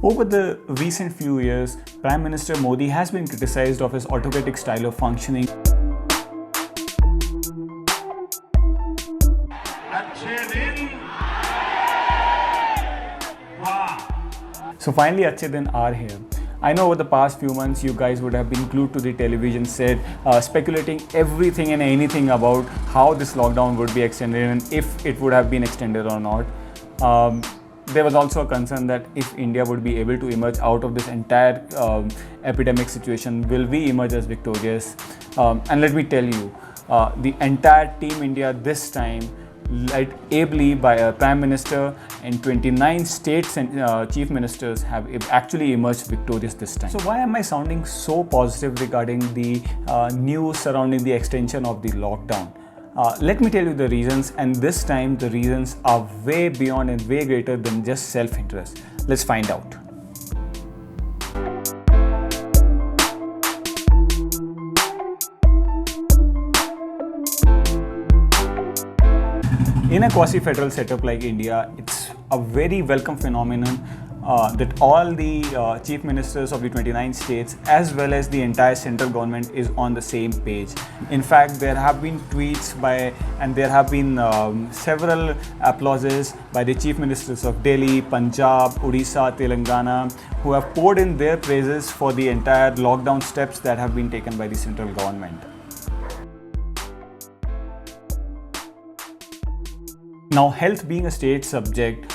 Over the recent few years, Prime Minister Modi has been criticized of his autocratic style of functioning. Acche Din. So finally Acche Din are here. I know over the past few months you guys would have been glued to the television set, speculating everything and anything about how this lockdown would be extended and if it would have been extended or not. There was also a concern that if India would be able to emerge out of this entire epidemic situation, will we emerge as victorious? And let me tell you, the entire Team India this time, led ably by a Prime Minister and 29 states and chief ministers, have actually emerged victorious this time. So why am I sounding so positive regarding the news surrounding the extension of the lockdown? Let me tell you the reasons, and this time the reasons are way beyond and way greater than just self-interest. Let's find out. In a quasi-federal setup like India, it's a very welcome phenomenon that all the chief ministers of the 29 states as well as the entire central government is on the same page. In fact, there have been tweets and there have been several applauses by the chief ministers of Delhi, Punjab, Odisha, Telangana, who have poured in their praises for the entire lockdown steps that have been taken by the central government. Now, health being a state subject,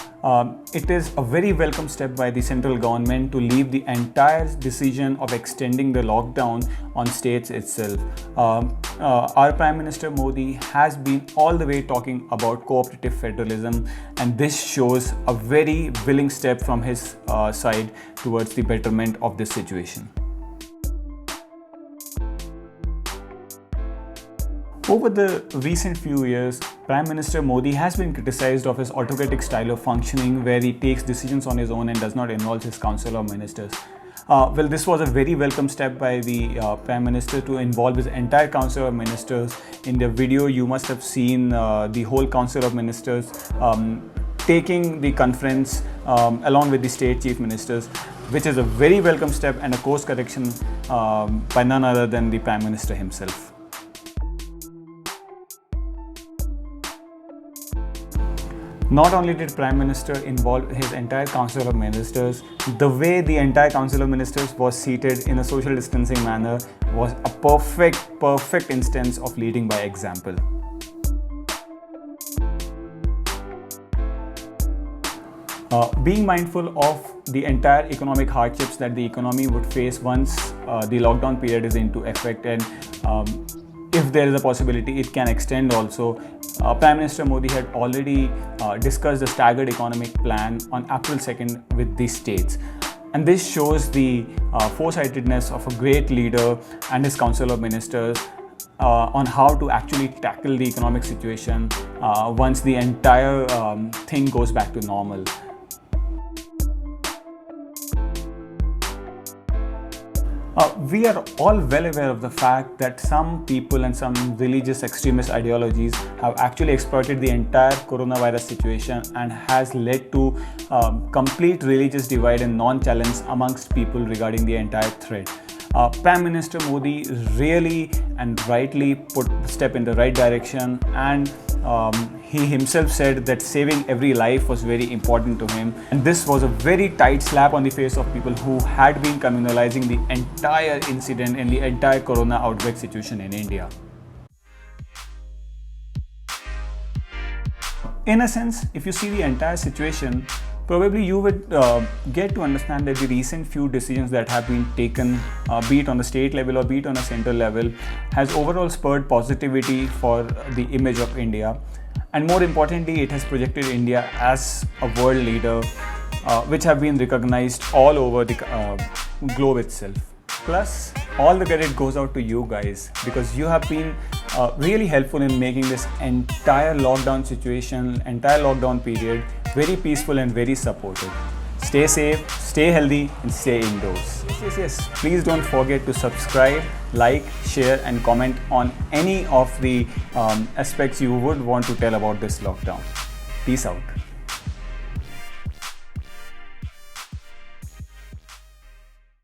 it is a very welcome step by the central government to leave the entire decision of extending the lockdown on states itself. Our Prime Minister Modi has been all the way talking about cooperative federalism, and this shows a very willing step from his side towards the betterment of this situation. Over the recent few years, Prime Minister Modi has been criticized of his autocratic style of functioning, where he takes decisions on his own and does not involve his council of ministers. Well, this was a very welcome step by the Prime Minister to involve his entire council of ministers. In the video, you must have seen the whole council of ministers taking the conference along with the state chief ministers, which is a very welcome step and a course correction by none other than the Prime Minister himself. Not only did Prime Minister involve his entire council of ministers, the way the entire council of ministers was seated in a social distancing manner was a perfect instance of leading by example. Being mindful of the entire economic hardships that the economy would face once the lockdown period is into effect, and if there is a possibility it can extend also, Prime Minister Modi had already discussed the Staggered economic plan on April 2nd with the states. And this shows the foresightedness of a great leader and his council of ministers on how to actually tackle the economic situation once the entire thing goes back to normal. We are all well aware of the fact that some people and some religious extremist ideologies have actually exploited the entire coronavirus situation and has led to complete religious divide and non-challenge amongst people regarding the entire threat. Prime Minister Modi really and rightly put the step in the right direction, and he himself said that saving every life was very important to him, and this was a very tight slap on the face of people who had been communalizing the entire incident and the entire corona outbreak situation in India. In a sense, if you see the entire situation, probably you would get to understand that the recent few decisions that have been taken, be it on the state level or be it on a central level, has overall spurred positivity for the image of India. And more importantly, it has projected India as a world leader, which have been recognized all over the globe itself. Plus, all the credit goes out to you guys, because you have been really helpful in making this entire lockdown situation, entire lockdown period very peaceful and very supportive. Stay safe, stay healthy, and stay indoors. Yes. Please don't forget to subscribe, like, share, and comment on any of the aspects you would want to tell about this lockdown. Peace out.